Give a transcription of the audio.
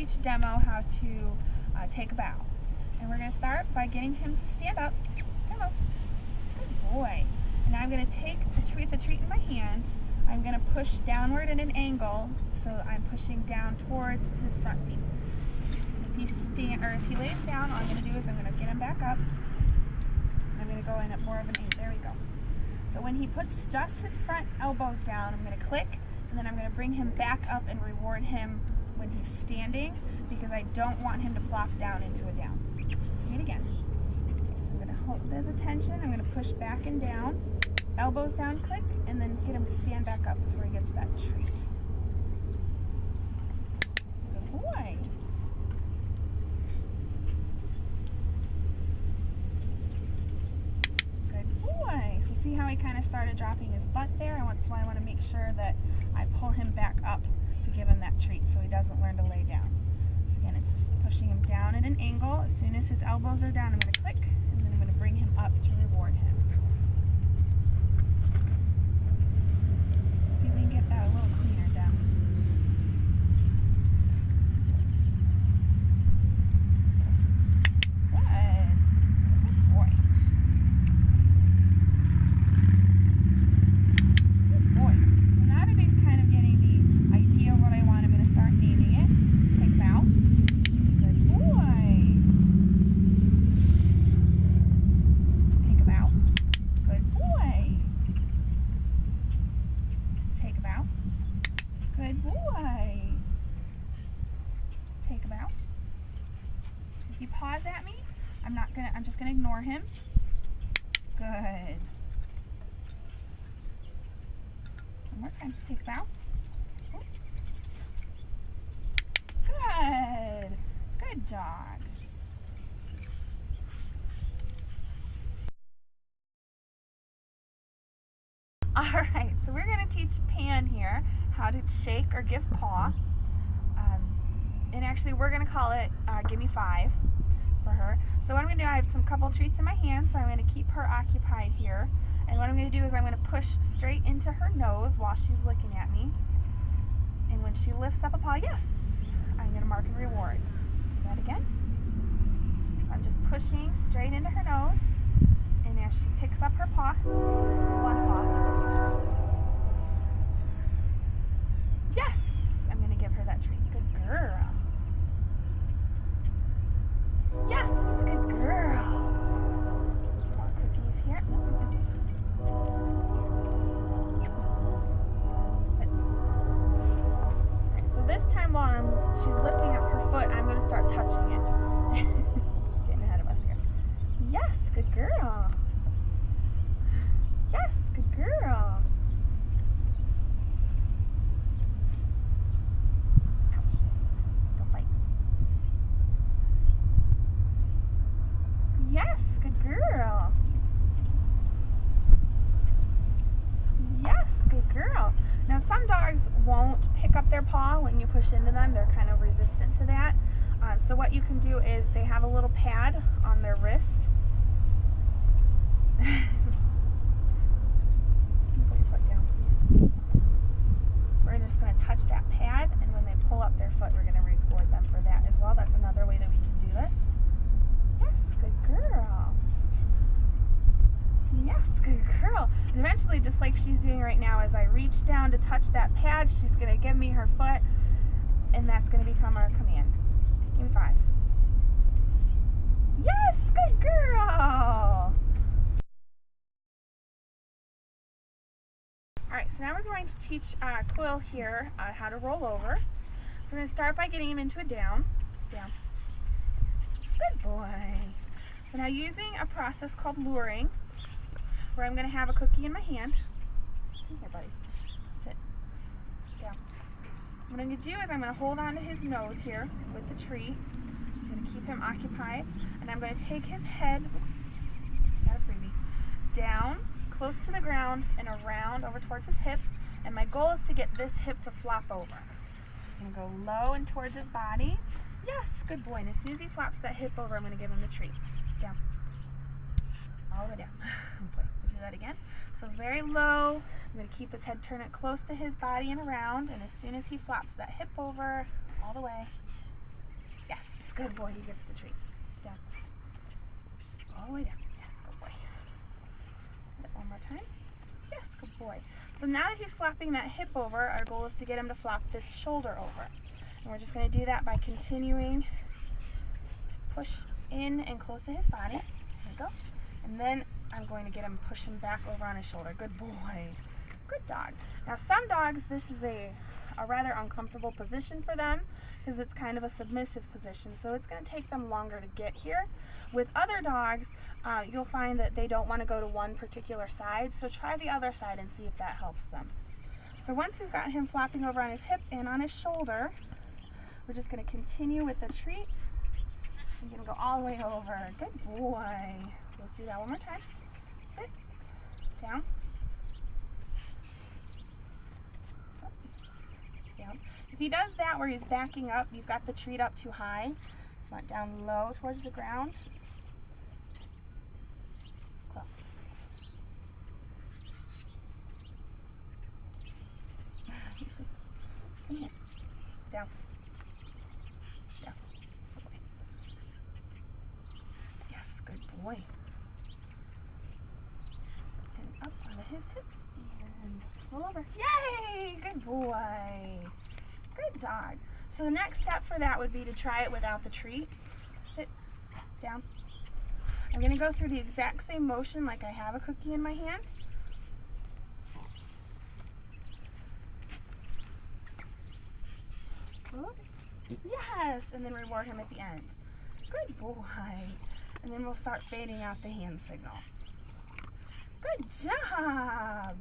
teach Demo how to take a bow. And we're going to start by getting him to stand up. Demo. Good boy. And now I'm going to take the treat in my hand. I'm going to push downward at an angle, so I'm pushing down towards his front feet. If he lays down, all I'm going to do is I'm going to get him back up. I'm going to go in at more of an angle. There we go. So when he puts just his front elbows down, I'm going to click, and then I'm going to bring him back up and reward him when he's standing, because I don't want him to plop down into a down. Let's do it again. So I'm going to hold his attention. I'm going to push back and down, elbows down, click, and then get him to stand back up before he gets that treat. Good boy. See how he kind of started dropping his butt there? That's why I want to make sure that I pull him back up to give him that treat so he doesn't learn to lay down. So again, it's just pushing him down at an angle. As soon as his elbows are down, I'm going to click, and then I'm going to bring him up to reward him. See if we can get that a little cleaner down. Good boy. Take a bow. If you pause at me, I'm just gonna ignore him. Good. One more time. Take a bow. Good. Good dog. Alright, so we're going to teach Pan here how to shake or give paw. And actually we're going to call it Give Me 5 for her. So what I'm going to do, I have some couple treats in my hand, so I'm going to keep her occupied here. And what I'm going to do is I'm going to push straight into her nose while she's looking at me. And when she lifts up a paw, yes, I'm going to mark and reward. Do that again. So I'm just pushing straight into her nose. And as she picks up her paw, one paw, yes, I'm going to give her that treat. Good girl. Yes, good girl. Some more cookies here. Sit. All right, so this time while she's lifting up her foot, I'm going to start touching it. Getting ahead of us here. Yes, good girl. Yes, good girl. Ouch. Don't bite. Yes, good girl. Yes, good girl. Now some dogs won't pick up their paw when you push into them. They're kind of resistant to that. So what you can do is they have a little pad on their wrist. We're just going to touch that pad, and when they pull up their foot, we're going to reward them for that as well. That's another way that we can do this. Yes, good girl. Yes, good girl. And eventually, just like she's doing right now, as I reach down to touch that pad, she's going to give me her foot, and that's going to become our command. Give me 5. Yes, good girl. Alright, so now we're going to teach Quill here how to roll over. So we're going to start by getting him into a down. Down. Good boy. So now using a process called luring, where I'm going to have a cookie in my hand. Come here, buddy. Sit. Down. What I'm going to do is I'm going to hold on to his nose here with the tree. I'm going to keep him occupied. And I'm going to take his head, oops, got a freebie, down, close to the ground and around over towards his hip, and my goal is to get this hip to flop over. Just going to go low and towards his body. Yes, good boy. And as soon as he flops that hip over, I'm going to give him the treat. Down. All the way down. We'll do that again. So very low. I'm going to keep his head, turn it close to his body and around, and as soon as he flops that hip over, all the way, Yes, good boy. He gets the treat. Down. All the way down. Yes, good boy. Sit one more time. Yes, good boy. So now that he's flopping that hip over, our goal is to get him to flop this shoulder over. And we're just going to do that by continuing to push in and close to his body. There we go. And then I'm going to get him, push him back over on his shoulder. Good boy. Good dog. Now some dogs, this is a rather uncomfortable position for them because it's kind of a submissive position. So it's going to take them longer to get here. With other dogs, you'll find that they don't want to go to one particular side. So try the other side and see if that helps them. So once we've got him flopping over on his hip and on his shoulder, we're just going to continue with the treat. I'm going to go all the way over. Good boy. Let's do that one more time. Sit. Down. Down. If he does that where he's backing up, you've got the treat up too high. So want down low towards the ground. Cool. Come here. Down. Down. Good boy. Yes, good boy. And up onto his hip. And roll over. Yay! Good boy. Good dog. So the next step for that would be to try it without the treat. Sit down. I'm going to go through the exact same motion like I have a cookie in my hand. Yes, and then reward him at the end. Good boy. And then we'll start fading out the hand signal. Good job.